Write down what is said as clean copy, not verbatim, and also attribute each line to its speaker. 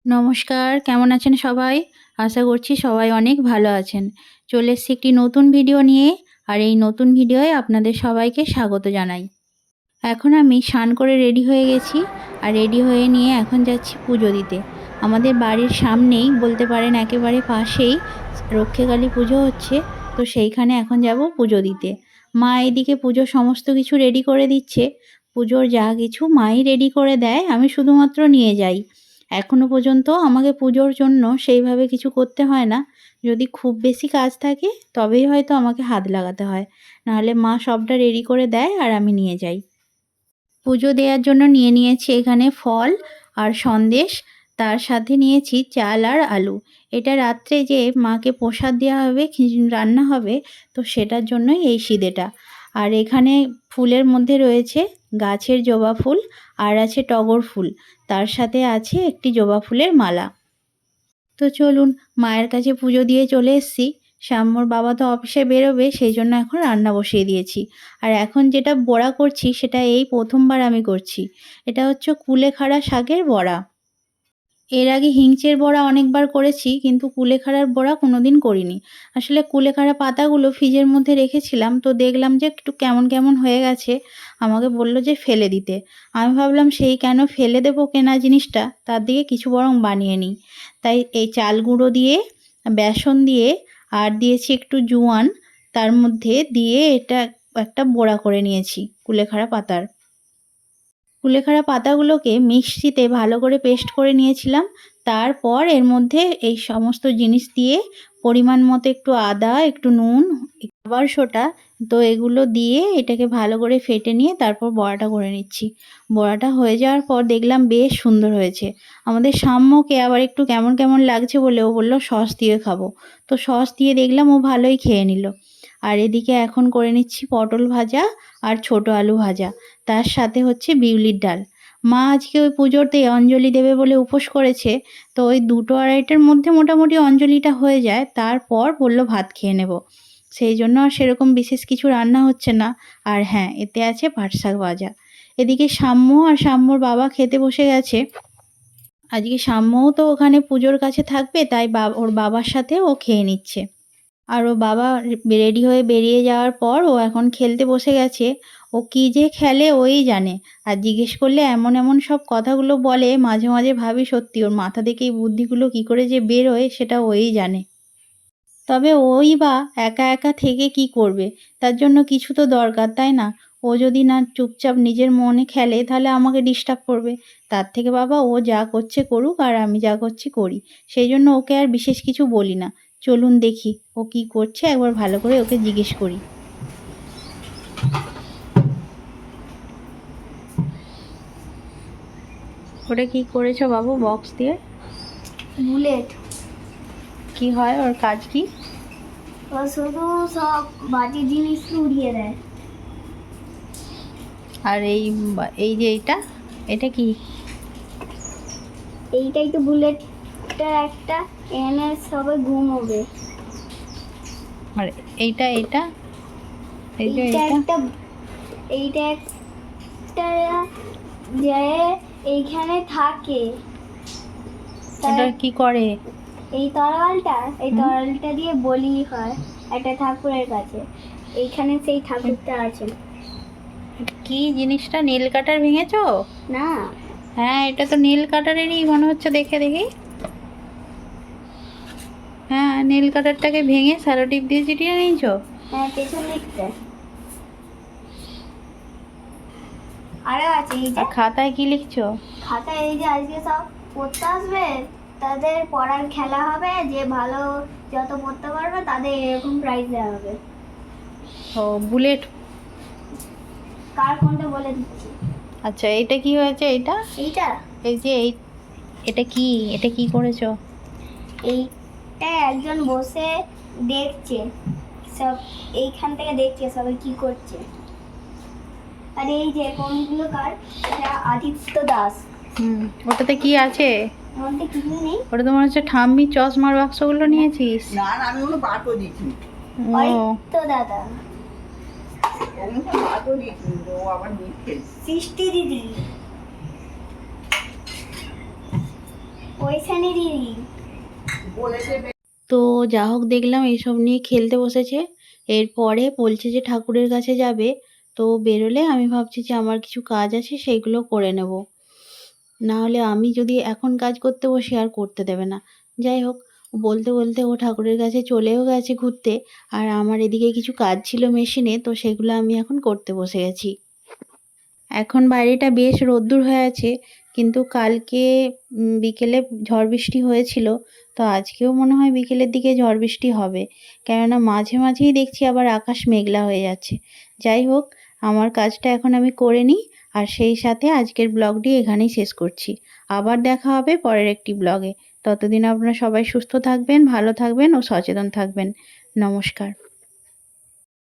Speaker 1: নমস্কার, কেমন আছেন সবাই? আশা করছি সবাই অনেক ভালো আছেন। চলে এসেছি একটি নতুন ভিডিও নিয়ে, আর এই নতুন ভিডিওয় আপনাদের সবাইকে স্বাগত জানাই। এখন আমি স্নান করে রেডি হয়ে গেছি, আর রেডি হয়ে নিয়ে এখন যাচ্ছি পুজো দিতে। আমাদের বাড়ির সামনেই বলতে পারেন, একেবারে পাশেই রক্ষাকালী পুজো হচ্ছে, তো সেইখানে এখন যাব পুজো দিতে। মা এদিকে পুজোর সমস্ত কিছু রেডি করে দিচ্ছে। পুজোর যা কিছু মাই রেডি করে দেয়, আমি শুধুমাত্র নিয়ে যাই। এখনো পর্যন্ত আমাকে পুজোর জন্য সেইভাবে কিছু করতে হয় না। যদি খুব বেশি কাজ থাকে তবেই হয়তো আমাকে হাত লাগাতে হয়, নাহলে মা সবটা রেডি করে দেয় আর আমি নিয়ে যাই। পুজো দেওয়ার জন্য নিয়ে নিয়েছি এখানে ফল আর সন্দেশ, তার সাথে নিয়েছি চাল আর আলু। এটা রাত্রে যে মাকে প্রসাদ দেওয়া হবে, রান্না হবে, তো সেটার জন্যই এই সিদেটা। আর এখানে ফুলের মধ্যে রয়েছে গাছের জবা ফুল, আর আছে টগর ফুল, তার সাথে আছে একটি জবা ফুলের মালা। তো চলুন, মায়ের কাছে পুজো দিয়ে চলে এসেছি। শ্যামর বাবা তো অফিসে বেরোবে, সেই জন্য এখন রান্না বসিয়ে দিয়েছি। আর এখন যেটা বড়া করছি সেটা এই প্রথমবার আমি করছি। এটা হচ্ছে কুলেখাড়া শাকের বড়া। এর আগে হিংচের বড়া অনেকবার করেছি, কিন্তু কুলেখাড়ার বড়া কোনোদিন করিনি। আসলে কুলেখাড়া পাতাগুলো ফ্রিজের মধ্যে রেখেছিলাম, তো দেখলাম যে একটু কেমন কেমন হয়ে গেছে। আমাকে বলল যে ফেলে দিতে। আমি ভাবলাম সেই কেন ফেলে দেবো কেনা জিনিসটা, তার দিকে কিছু বরং বানিয়ে নিই। তাই এই চাল গুঁড়ো দিয়ে, বেসন দিয়ে, আর দিয়েছি একটু জোয়ান, তার মধ্যে দিয়ে এটা একটা বড়া করে নিয়েছি কুলেখাড়া পাতার। কুলেখাড়া পাতাগুলোকে মিক্সিতে ভালো করে পেস্ট করে নিয়েছিলাম। তারপর এর মধ্যে এই সমস্ত জিনিস দিয়ে পরিমাণ মতো একটু আদা, একটু নুন, খাবার সোডা, তো এগুলো দিয়ে এটাকে ভালো করে ফেটে নিয়ে তারপর বড়াটা করে নিচ্ছি। বড়াটা হয়ে যাওয়ার পর দেখলাম বেশ সুন্দর হয়েছে। আমাদের সাম্যকে আবার একটু কেমন কেমন লাগছে বলে ও বলল সস দিয়ে খাবো। তো সস দিয়ে দেখলাম ও ভালোই খেয়ে নিল। আর এদিকে এখন করে নিচ্ছি পটল ভাজা আর ছোট আলু ভাজা, তার সাথে হচ্ছে বিউলির ডাল। মা আজকে ওই পুজোতে অঞ্জলি দেবে বলে উপোস করেছে, তো ওই 2-2:30টার মধ্যে মোটামুটি অঞ্জলিটা হয়ে যায়, তারপর বলল ভাত খেয়ে নেব। সেই জন্য আর সেরকম বিশেষ কিছু রান্না হচ্ছে না। আর হ্যাঁ, এতে আছে পাট শাক ভাজা। এদিকে সাম্য আর সাম্যর বাবা খেতে বসে গেছে। আজকে সাম্যও তো ওখানে পুজোর কাছে থাকবে, তাই ওর বাবার সাথে ও খেয়ে নিচ্ছে। আর ও বাবা রেডি হয়ে বেরিয়ে যাওয়ার পর ও এখন খেলতে বসে গেছে। ও কী যে খেলে ওই জানে। আর জিজ্ঞেস করলে এমন এমন সব কথাগুলো বলে, মাঝে মাঝে ভাবি সত্যি ওর মাথা থেকে এই বুদ্ধিগুলো কী করে যে বেরোয় সেটা ওই জানে। তবে ওই বা একা একা থেকে কি করবে, তার জন্য কিছু তো দরকার, তাই না? ও যদি না চুপচাপ নিজের মনে খেলে তাহলে আমাকে ডিস্টার্ব করবে। তার থেকে বাবা ও যা করছে করুক, আর আমি যা করছি করি। সেই জন্য ওকে আর বিশেষ কিছু বলি না। চলুন দেখি ও কি করছে, একবার ভালো করে ওকে জিজ্ঞেস করি। ওটা কি করেছো বাবু বক্স দিয়ে?
Speaker 2: বুলেট।
Speaker 1: কি হয় ওর কাজ কি?
Speaker 2: ও শুধু সব বাজে জিনিস উড়িয়ে দেয়।
Speaker 1: আর এই যে এটা কি?
Speaker 2: এইটাই তো বুলেটটা একটা, এনে সবাই ঘুমোবে।
Speaker 1: আর এইটা এই যে
Speaker 2: এইটা
Speaker 1: এটা
Speaker 2: একটা, এইটা একটা যে এইখানে থাকে।
Speaker 1: এটা কি করে?
Speaker 2: এই তরলটা দিয়ে বলি হয় একটা ঠাকুরের কাছে। এইখানে সেই ঠাকুরটা আছে।
Speaker 1: কি জিনিসটা, নীল কাটার ভেঙেছো?
Speaker 2: না,
Speaker 1: হ্যাঁ, এটা তো নীল কাটারেরই মনে হচ্ছে, দেখে দেখি। হ্যাঁ, নীল কাটারটাকে ভেঙে স্যালো টিপ দিয়ে চিটিয়ে নিয়েছো?
Speaker 2: হ্যাঁ, পেছন দিকটা আরো আছে। এই যে
Speaker 1: আর খাতায় কি লিখছো?
Speaker 2: খাতায় এই যে আজকে সব পড়তে আসবে, তাদের পড়ার খেলা হবে, যে ভালো যত পড়তে পারবে তাদের এরকম প্রাইজ দেওয়া হবে।
Speaker 1: ও বুলেট।
Speaker 2: কার কোনটা বলে দিচ্ছি।
Speaker 1: আচ্ছা, এটা কি হয়েছে?
Speaker 2: এইটা
Speaker 1: এই যে এটা কি করেছো?
Speaker 2: এইটা একজন বসে দেখছে, সব এইখান থেকে দেখছে সবাই কি করছে। আর এই যে কোনগুলো কার, এটা আদিত্য দাস।
Speaker 1: ওটাতে কি আছে?
Speaker 2: মধ্যে কিছু নেই।
Speaker 1: ওটা তো মনে হচ্ছে ঠাম্মি চশমার বাক্সগুলো নিয়েছিস।
Speaker 3: না না, আমি ওগুলো বার করে দিয়েছি।
Speaker 2: তো দাদা
Speaker 3: ওগুলো বার করে দিয়েছি, ও আবার নিয়ে খেয়েছে।
Speaker 2: সৃষ্টি দিদি, ওইখানে দিদি
Speaker 3: বলে দেবে।
Speaker 1: তো যা হোক দেখলাম এইসব নিয়ে খেলতে বসেছে। এরপরে বলছে যে ঠাকুরের কাছে যাবে। তো বেরোলে আমি ভাবছি যে আমার কিছু কাজ আছে সেইগুলো করে নেব। না হলে আমি যদি এখন কাজ করতে বসি আর করতে দেবে না। যাই হোক, বলতে বলতে ও ঠাকুরের কাছে চলেও গেছে ঘুরতে। আর আমার এদিকে কিছু কাজ ছিল মেশিনে, তো সেগুলো আমি এখন করতে বসে গেছি। এখন বাইরেটা বেশ রোদ্দুর হয়ে আছে, কিন্তু কালকে বিকেলে ঝড় বৃষ্টি হয়েছিল। তো আজকেও মনে হয় বিকেলের দিকে ঝড় বৃষ্টি হবে, কেননা মাঝে মাঝেই দেখছি আবার আকাশ মেঘলা হয়ে যাচ্ছে। যাই হোক, আমার কাজটা এখন আমি করে নিই, আর সেই সাথে আজকের ব্লগটি এখানেই শেষ করছি। আবার দেখা হবে পরের একটি ব্লগে। ততদিন আপনারা সবাই সুস্থ থাকবেন, ভালো থাকবেন ও সচেতন থাকবেন। নমস্কার।